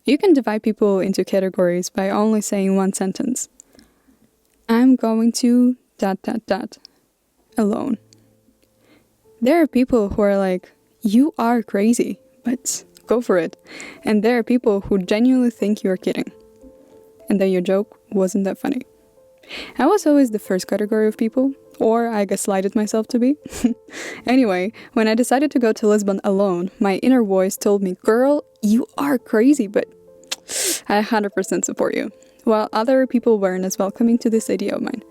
You can divide people into categories by only saying one sentence. I'm going to ... alone. There are people who are like, you are crazy, but go for it. And there are people who genuinely think you're kidding. And then your joke wasn't that funny. I was always the first category of people, or I gaslighted myself to be. Anyway, when I decided to go to Lisbon alone, my inner voice told me, girl, you are crazy, but I 100% support you. While other people weren't as welcoming to this idea of mine.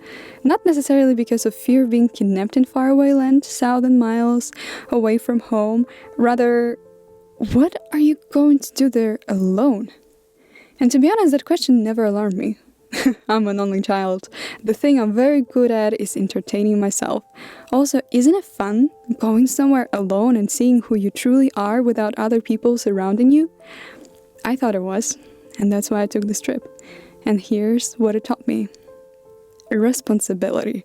Not necessarily because of fear of being kidnapped in faraway land, 1,000 miles away from home. Rather, what are you going to do there alone? And to be honest, that question never alarmed me. I'm an only child. The thing I'm very good at is entertaining myself. Also, isn't it fun going somewhere alone and seeing who you truly are without other people surrounding you? I thought it was, and that's why I took this trip. And here's what it taught me. Irresponsibility.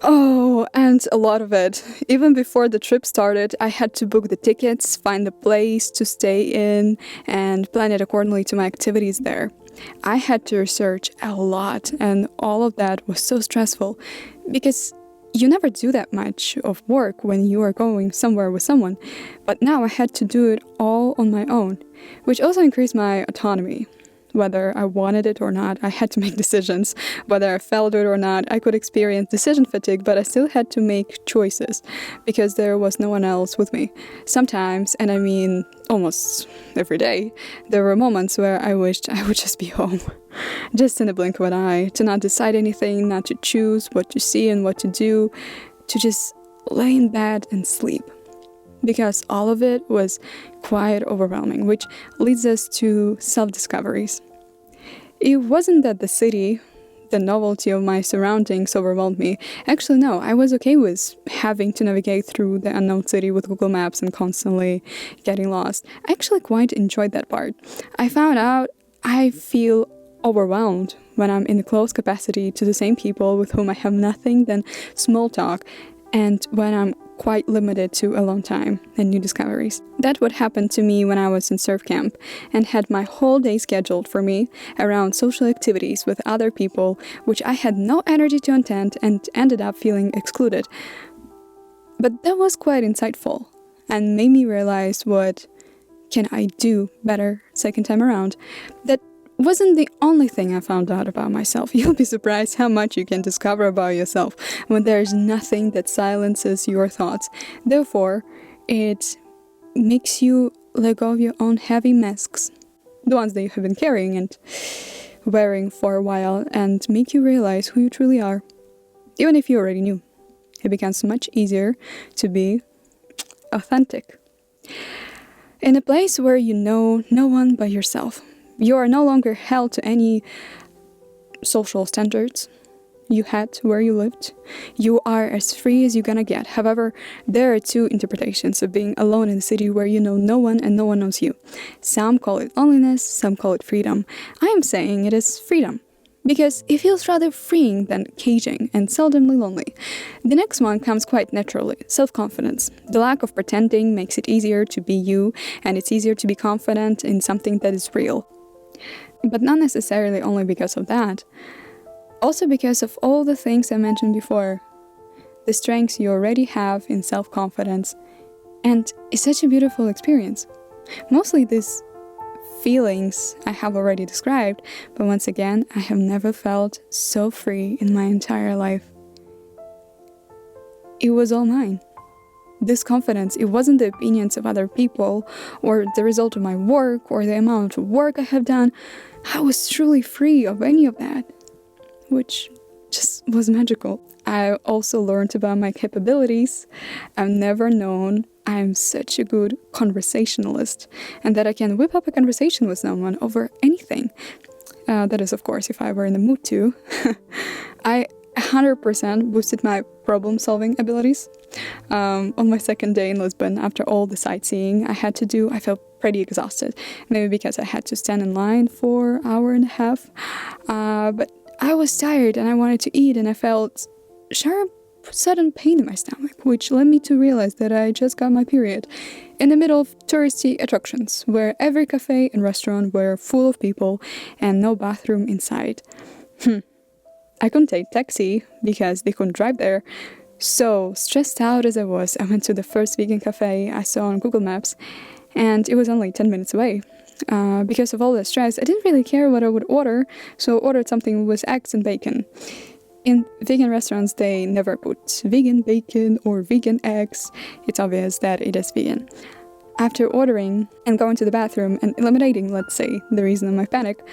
Oh, and a lot of it. Even before the trip started, I had to book the tickets, find a place to stay in, and plan it accordingly to my activities there. I had to research a lot, and all of that was so stressful because you never do that much of work when you are going somewhere with someone. But now I had to do it all on my own, which also increased my autonomy. Whether I wanted it or not, I had to make decisions. Whether I felt it or not, I could experience decision fatigue, but I still had to make choices because there was no one else with me. Sometimes, and I mean almost every day, there were moments where I wished I would just be home. Just in the blink of an eye, to not decide anything, not to choose what to see and what to do, to just lay in bed and sleep. Because all of it was quite overwhelming, which leads us to self-discoveries. It wasn't that the city, the novelty of my surroundings overwhelmed me. Actually, no, I was okay with having to navigate through the unknown city with Google Maps and constantly getting lost. I actually quite enjoyed that part. I found out I feel overwhelmed when I'm in a close capacity to the same people with whom I have nothing than small talk, and when I'm quite limited to alone time and new discoveries. That would happen to me when I was in surf camp and had my whole day scheduled for me around social activities with other people, which I had no energy to attend and ended up feeling excluded. But that was quite insightful and made me realize what can I do better second time around. That wasn't the only thing I found out about myself. You'll be surprised how much you can discover about yourself when there's nothing that silences your thoughts. Therefore, it makes you let go of your own heavy masks, the ones that you have been carrying and wearing for a while, and make you realize who you truly are. Even if you already knew, it becomes much easier to be authentic. In a place where you know no one but yourself. You are no longer held to any social standards you had where you lived. You are as free as you're gonna get. However, there are two interpretations of being alone in a city where you know no one and no one knows you. Some call it loneliness, some call it freedom. I am saying it is freedom, because it feels rather freeing than caging and seldomly lonely. The next one comes quite naturally, self-confidence. The lack of pretending makes it easier to be you, and it's easier to be confident in something that is real. But not necessarily only because of that. Also because of all the things I mentioned before. The strengths you already have in self-confidence. And it's such a beautiful experience. Mostly these feelings I have already described, but once again, I have never felt so free in my entire life. It was all mine. This confidence, it wasn't the opinions of other people or the result of my work or the amount of work I have done. I was truly free of any of that, which just was magical. I also learned about my capabilities. I've never known I'm such a good conversationalist and that I can whip up a conversation with someone over anything. That is, of course, if I were in the mood to. I 100% boosted my problem-solving abilities. On my second day in Lisbon, after all the sightseeing I had to do, I felt pretty exhausted. Maybe because I had to stand in line for an hour and a half. But I was tired and I wanted to eat, and I felt sharp sudden pain in my stomach, which led me to realize that I just got my period in the middle of touristy attractions, where every cafe and restaurant were full of people and no bathroom inside. I couldn't take taxi because they couldn't drive there. So, stressed out as I was, I went to the first vegan cafe I saw on Google Maps, and it was only 10 minutes away. Because of all the stress, I didn't really care what I would order, so I ordered something with eggs and bacon. In vegan restaurants, they never put vegan bacon or vegan eggs. It's obvious that it is vegan. After ordering and going to the bathroom and eliminating, let's say, the reason of my panic,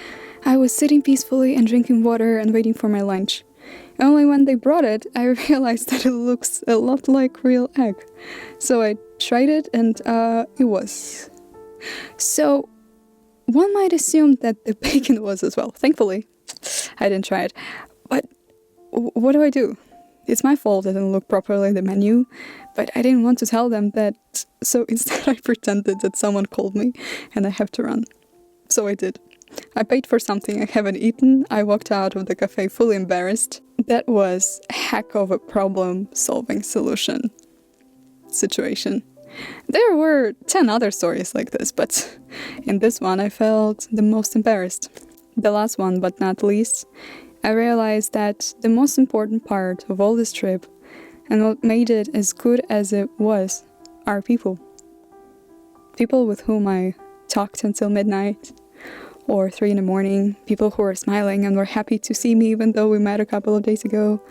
I was sitting peacefully and drinking water and waiting for my lunch. Only when they brought it, I realized that it looks a lot like real egg. So I tried it, and it was. So one might assume that the bacon was as well. Thankfully, I didn't try it. But what do I do? It's my fault I didn't look properly at the menu, but I didn't want to tell them that, so instead I pretended that someone called me and I have to run. So I did. I paid for something I haven't eaten. I walked out of the cafe fully embarrassed. That was a heck of a problem-solving solution situation. There were 10 other stories like this, but in this one I felt the most embarrassed. The last one, but not least, I realized that the most important part of all this trip, and what made it as good as it was, are people. People with whom I talked until midnight, or 3 in the morning, people who were smiling and were happy to see me even though we met a couple of days ago,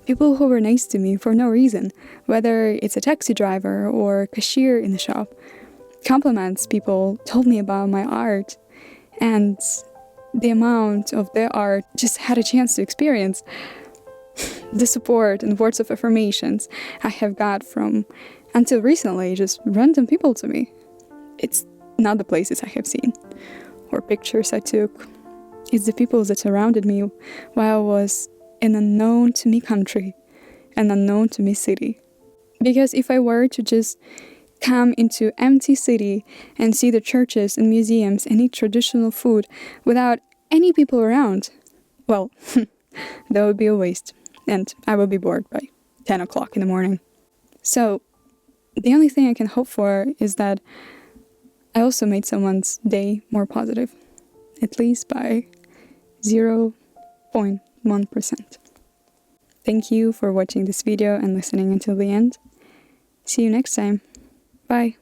people who were nice to me for no reason, whether it's a taxi driver or cashier in the shop. Compliments people told me about my art, and the amount of their art just had a chance to experience. The support and words of affirmations I have got from, until recently, just random people to me. It's not the places I have seen or pictures I took. It's the people that surrounded me while I was in an unknown to me country, an unknown to me city. Because if I were to just come into empty city and see the churches and museums and eat traditional food without any people around, well, that would be a waste, and I would be bored by 10 o'clock in the morning. So, the only thing I can hope for is that I also made someone's day more positive, at least by 0.1%. Thank you for watching this video and listening until the end. See you next time. Bye.